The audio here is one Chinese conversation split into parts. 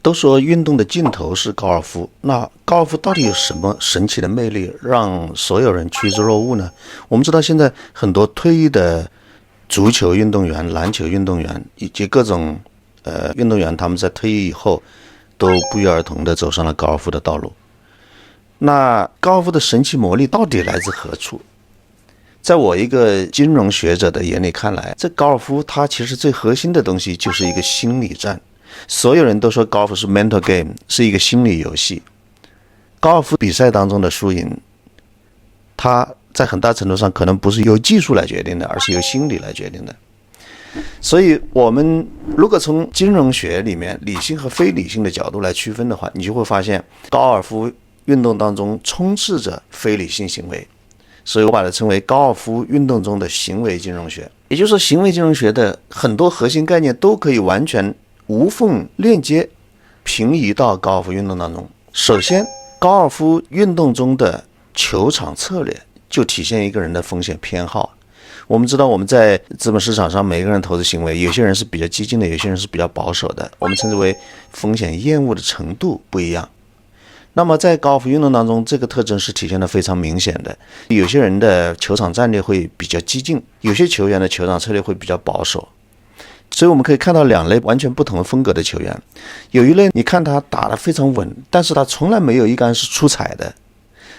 都说运动的尽头是高尔夫，那高尔夫到底有什么神奇的魅力，让所有人趋之若鹜呢？我们知道现在很多退役的足球运动员、篮球运动员以及各种运动员，他们在退役以后都不约而同地走上了高尔夫的道路。那高尔夫的神奇魔力到底来自何处？在我一个金融学者的眼里看来，这高尔夫它其实最核心的东西就是一个心理战。所有人都说高尔夫是 mental game， 是一个心理游戏。高尔夫比赛当中的输赢，它在很大程度上可能不是由技术来决定的，而是由心理来决定的。所以我们如果从金融学里面理性和非理性的角度来区分的话，你就会发现高尔夫运动当中充斥着非理性行为，所以我把它称为高尔夫运动中的行为金融学。也就是说，行为金融学的很多核心概念都可以完全无缝链接平移到高尔夫运动当中。首先，高尔夫运动中的球场策略就体现一个人的风险偏好。我们知道我们在资本市场上每个人投资行为，有些人是比较激进的，有些人是比较保守的，我们称之为风险厌恶的程度不一样。那么在高尔夫运动当中，这个特征是体现得非常明显的。有些人的球场战略会比较激进，有些球员的球场策略会比较保守。所以我们可以看到两类完全不同的风格的球员。有一类你看他打得非常稳，但是他从来没有一杆是出彩的，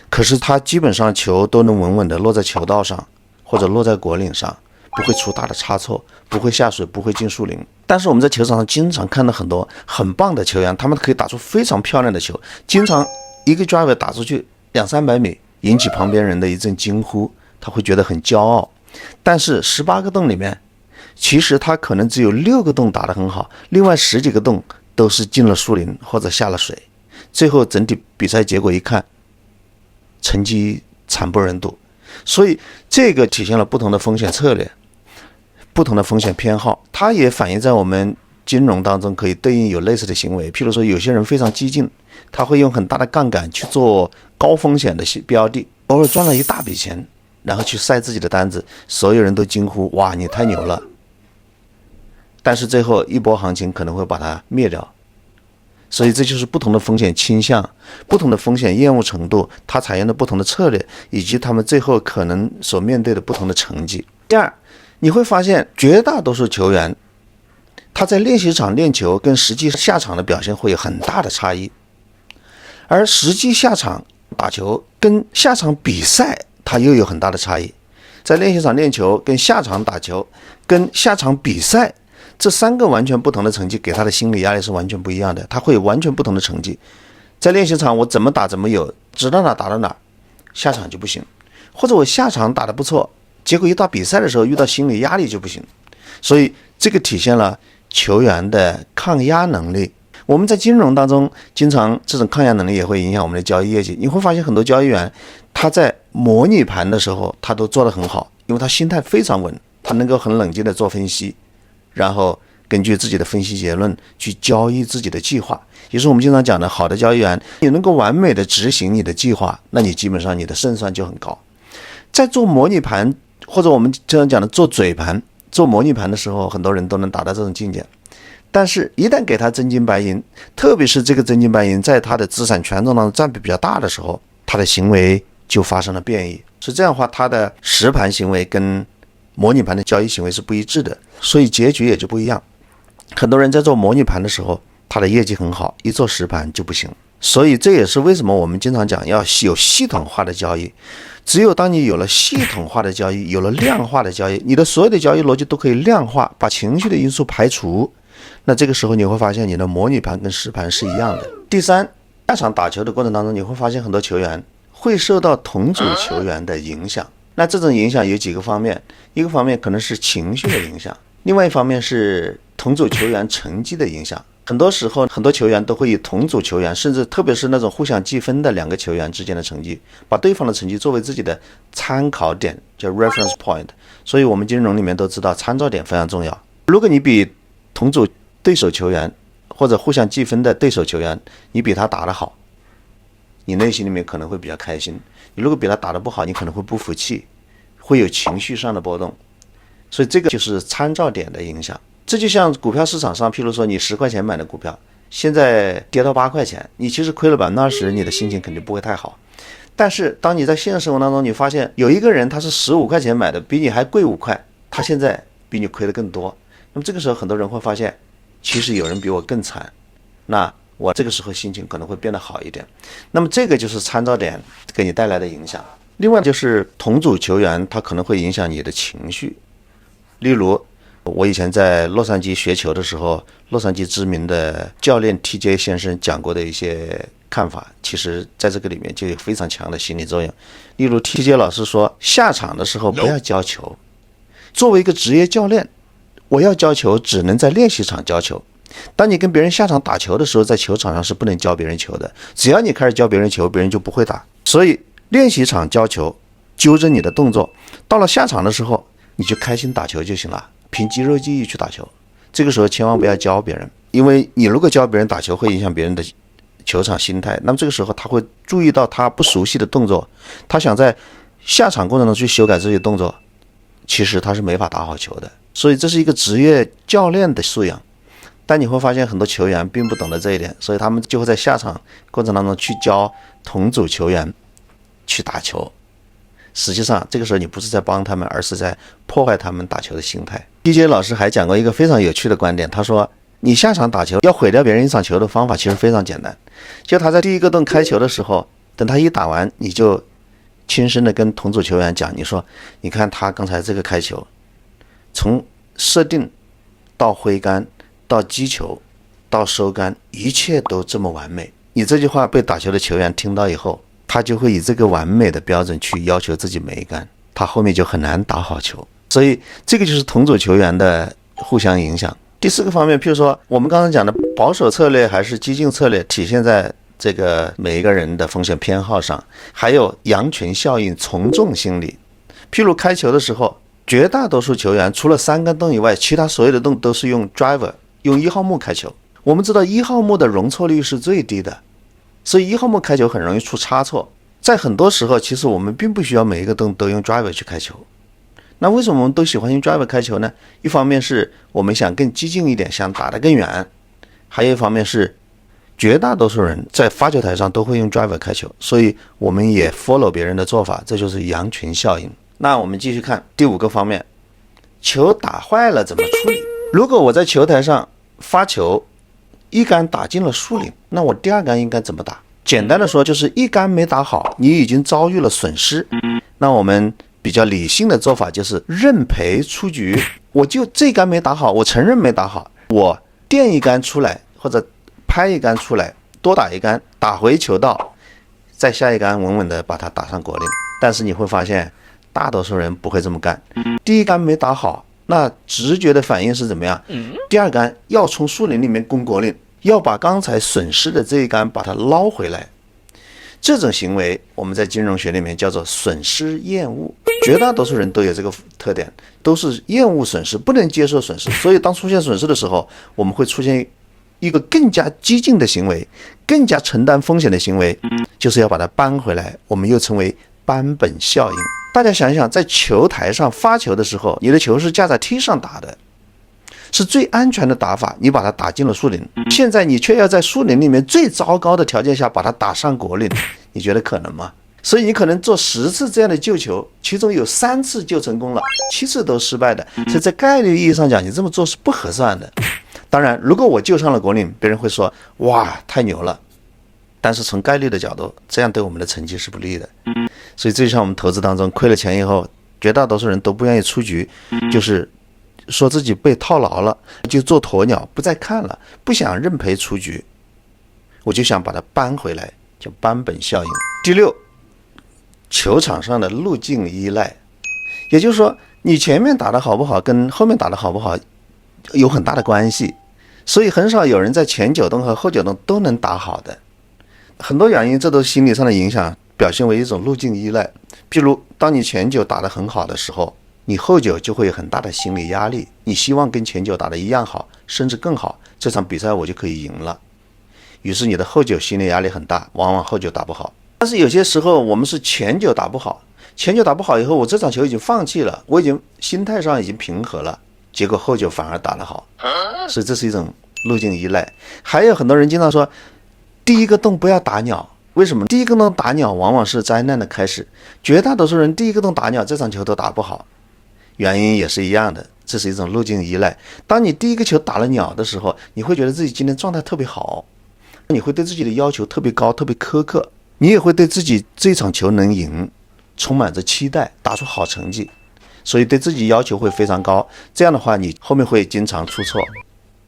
可是他基本上球都能稳稳地落在球道上或者落在果岭上，不会出大的差错，不会下水，不会进树林。但是我们在球场上经常看到很多很棒的球员，他们可以打出非常漂亮的球，经常一个 drive 打出去200-300米，引起旁边人的一阵惊呼，他会觉得很骄傲。但是18个洞里面，其实他可能只有6个洞打得很好，另外10几个洞都是进了树林或者下了水。最后整体比赛结果一看，成绩惨不忍睹。所以这个体现了不同的风险策略，不同的风险偏好，它也反映在我们金融当中可以对应有类似的行为。譬如说有些人非常激进，他会用很大的杠杆去做高风险的标的，偶尔赚了一大笔钱，然后去晒自己的单子，所有人都惊呼，哇，你太牛了。但是最后一波行情可能会把它灭掉。所以这就是不同的风险倾向，不同的风险厌恶程度，它采用的不同的策略，以及他们最后可能所面对的不同的成绩。第二，你会发现绝大多数球员他在练习场练球跟实际下场的表现会有很大的差异，而实际下场打球跟下场比赛它又有很大的差异。在练习场练球跟下场打球跟下场比赛，这3个完全不同的成绩给他的心理压力是完全不一样的，他会有完全不同的成绩。在练习场我怎么打怎么有，指到哪打到哪，下场就不行，或者我下场打得不错，结果一到比赛的时候遇到心理压力就不行。所以这个体现了球员的抗压能力。我们在金融当中经常这种抗压能力也会影响我们的交易业绩。你会发现很多交易员他在模拟盘的时候他都做得很好，因为他心态非常稳，他能够很冷静地做分析，然后根据自己的分析结论去交易自己的计划。也是我们经常讲的，好的交易员你能够完美的执行你的计划，那你基本上你的胜算就很高。在做模拟盘或者我们经常讲的做嘴盘，做模拟盘的时候，很多人都能达到这种境界。但是一旦给他真金白银，特别是这个真金白银在他的资产权重当中占比比较大的时候，他的行为就发生了变异。是这样的话，他的实盘行为跟模拟盘的交易行为是不一致的，所以结局也就不一样。很多人在做模拟盘的时候，他的业绩很好，一做实盘就不行。所以这也是为什么我们经常讲要有系统化的交易。只有当你有了系统化的交易，有了量化的交易，你的所有的交易逻辑都可以量化，把情绪的因素排除，那这个时候你会发现你的模拟盘跟实盘是一样的。第三，下场打球的过程当中，你会发现很多球员会受到同组球员的影响。那这种影响有几个方面，一个方面可能是情绪的影响，另外一方面是同组球员成绩的影响。很多时候很多球员都会以同组球员，甚至特别是那种互相计分的2个球员之间的成绩，把对方的成绩作为自己的参考点，叫 reference point。 所以我们金融里面都知道参照点非常重要。如果你比同组对手球员或者互相计分的对手球员你比他打得好，你内心里面可能会比较开心。你如果比他打得不好，你可能会不服气，会有情绪上的波动。所以这个就是参照点的影响。这就像股票市场上，譬如说你10块钱买的股票，现在跌到8块钱，你其实亏了20%，你的心情肯定不会太好。但是当你在现实生活当中，你发现有一个人他是15块钱买的，比你还贵5块，他现在比你亏的更多。那么这个时候很多人会发现，其实有人比我更惨，那我这个时候心情可能会变得好一点。那么这个就是参照点给你带来的影响。另外就是同组球员他可能会影响你的情绪。例如我以前在洛杉矶学球的时候，洛杉矶知名的教练 TJ 先生讲过的一些看法，其实在这个里面就有非常强的心理作用。例如 TJ 老师说，下场的时候不要教球。作为一个职业教练，我要教球只能在练习场教球。当你跟别人下场打球的时候，在球场上是不能教别人球的。只要你开始教别人球，别人就不会打。所以练习场教球，纠正你的动作，到了下场的时候你就开心打球就行了，凭肌肉记忆去打球。这个时候千万不要教别人，因为你如果教别人打球，会影响别人的球场心态。那么这个时候他会注意到他不熟悉的动作，他想在下场过程中去修改这些动作，其实他是没法打好球的。所以这是一个职业教练的素养。但你会发现很多球员并不懂得这一点，所以他们就会在下场过程当中去教同组球员去打球。实际上这个时候你不是在帮他们，而是在破坏他们打球的心态。DJ 老师还讲过一个非常有趣的观点，他说你下场打球要毁掉别人一场球的方法其实非常简单，就他在第一个洞开球的时候，等他一打完，你就轻声的跟同组球员讲，你说你看他刚才这个开球，从设定到挥杆到击球到收杆，一切都这么完美。你这句话被打球的球员听到以后，他就会以这个完美的标准去要求自己每一杆，他后面就很难打好球。所以这个就是同组球员的互相影响。第四个方面，譬如说我们刚才讲的保守策略还是激进策略，体现在这个每一个人的风险偏好上，还有羊群效应、从众心理。譬如开球的时候，绝大多数球员除了3根洞以外，其他所有的洞都是用 driver 用1号木开球。我们知道1号木的容错率是最低的，所以1号木开球很容易出差错。在很多时候其实我们并不需要每一个洞都用 driver 去开球。那为什么我们都喜欢用 driver 开球呢？一方面是我们想更激进一点，想打得更远，还有一方面是绝大多数人在发球台上都会用 driver 开球，所以我们也 follow 别人的做法，这就是羊群效应。那我们继续看第5个方面，球打坏了怎么处理？如果我在球台上发球，一杆打进了树林，那我第2杆应该怎么打？简单的说，就是一杆没打好，你已经遭遇了损失。那我们比较理性的做法就是认赔出局。我就这杆没打好，我承认没打好，我垫一杆出来，或者拍一杆出来，多打一杆，打回球道，再下一杆稳稳的把它打上果令。但是你会发现大多数人不会这么干。第1杆没打好，那直觉的反应是怎么样？第2杆要从树林里面攻果令，要把刚才损失的这一杆把它捞回来。这种行为我们在金融学里面叫做损失厌恶，绝大多数人都有这个特点，都是厌恶损失，不能接受损失。所以当出现损失的时候，我们会出现一个更加激进的行为，更加承担风险的行为，就是要把它扳回来，我们又称为扳本效应。大家想一想，在球台上发球的时候，你的球是架在梯上打的，是最安全的打法，你把它打进了树林，现在你却要在树林里面最糟糕的条件下把它打上果林，你觉得可能吗？所以你可能做10次这样的救球，其中有3次就成功了，7次都失败的。所以在概率意义上讲，你这么做是不合算的。当然如果我救上了果林，别人会说哇太牛了，但是从概率的角度，这样对我们的成绩是不利的。所以这就像我们投资当中亏了钱以后，绝大多数人都不愿意出局，就是说自己被套牢了，就做鸵鸟不再看了，不想认赔出局，我就想把它扳回来，叫扳本效应。第6，球场上的路径依赖，也就是说你前面打得好不好跟后面打得好不好有很大的关系，所以很少有人在前9洞和后9洞都能打好的。很多原因，这都是心理上的影响，表现为一种路径依赖。譬如当你前9打得很好的时候，你后9就会有很大的心理压力，你希望跟前9打得一样好，甚至更好，这场比赛我就可以赢了。于是你的后9心理压力很大，往往后9打不好。但是有些时候我们是前9打不好，前9打不好以后，我这场球已经放弃了，我已经心态上已经平和了，结果后9反而打得好。所以这是一种路径依赖。还有很多人经常说，第一个洞不要打鸟，为什么？第一个洞打鸟往往是灾难的开始。绝大多数人第一个洞打鸟，这场球都打不好，原因也是一样的，这是一种路径依赖。当你第一个球打了鸟的时候，你会觉得自己今天状态特别好，你会对自己的要求特别高，特别苛刻，你也会对自己这场球能赢充满着期待，打出好成绩，所以对自己要求会非常高。这样的话，你后面会经常出错，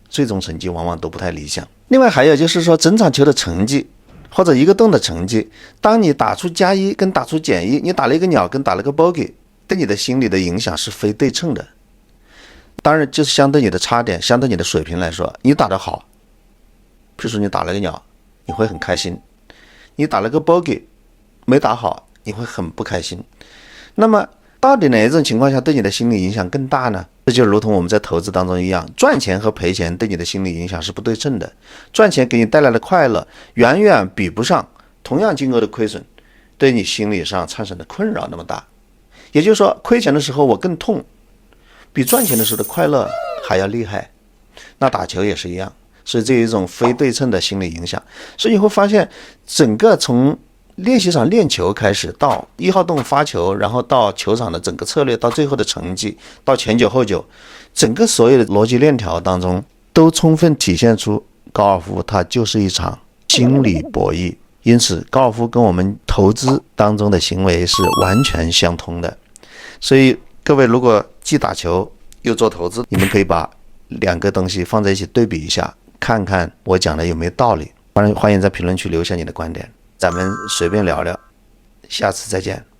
最终成绩往往都不太理想。另外还有就是说，整场球的成绩或者一个洞的成绩，当你打出+1跟打出-1，你打了一个鸟跟打了个 bogey， 对你的心理的影响是非对称的。当然就是相对你的差点，相对你的水平来说，你打得好，譬如说你打了个鸟，你会很开心；你打了个 bogey 没打好，你会很不开心。那么到底哪一种情况下对你的心理影响更大呢？这就如同我们在投资当中一样，赚钱和赔钱对你的心理影响是不对称的。赚钱给你带来的快乐远远比不上同样金额的亏损对你心理上产生的困扰那么大。也就是说，亏钱的时候我更痛，比赚钱的时候的快乐还要厉害。那打球也是一样，所以这一种非对称的心理影响。所以你会发现，整个从练习场练球开始，到1号洞发球，然后到球场的整个策略，到最后的成绩，到前9后9，整个所有的逻辑链条当中，都充分体现出高尔夫它就是一场心理博弈。因此，高尔夫跟我们投资当中的行为是完全相通的。所以各位如果既打球又做投资，你们可以把2个东西放在一起对比一下，看看我讲的有没有道理。欢迎在评论区留下你的观点，咱们随便聊聊，下次再见。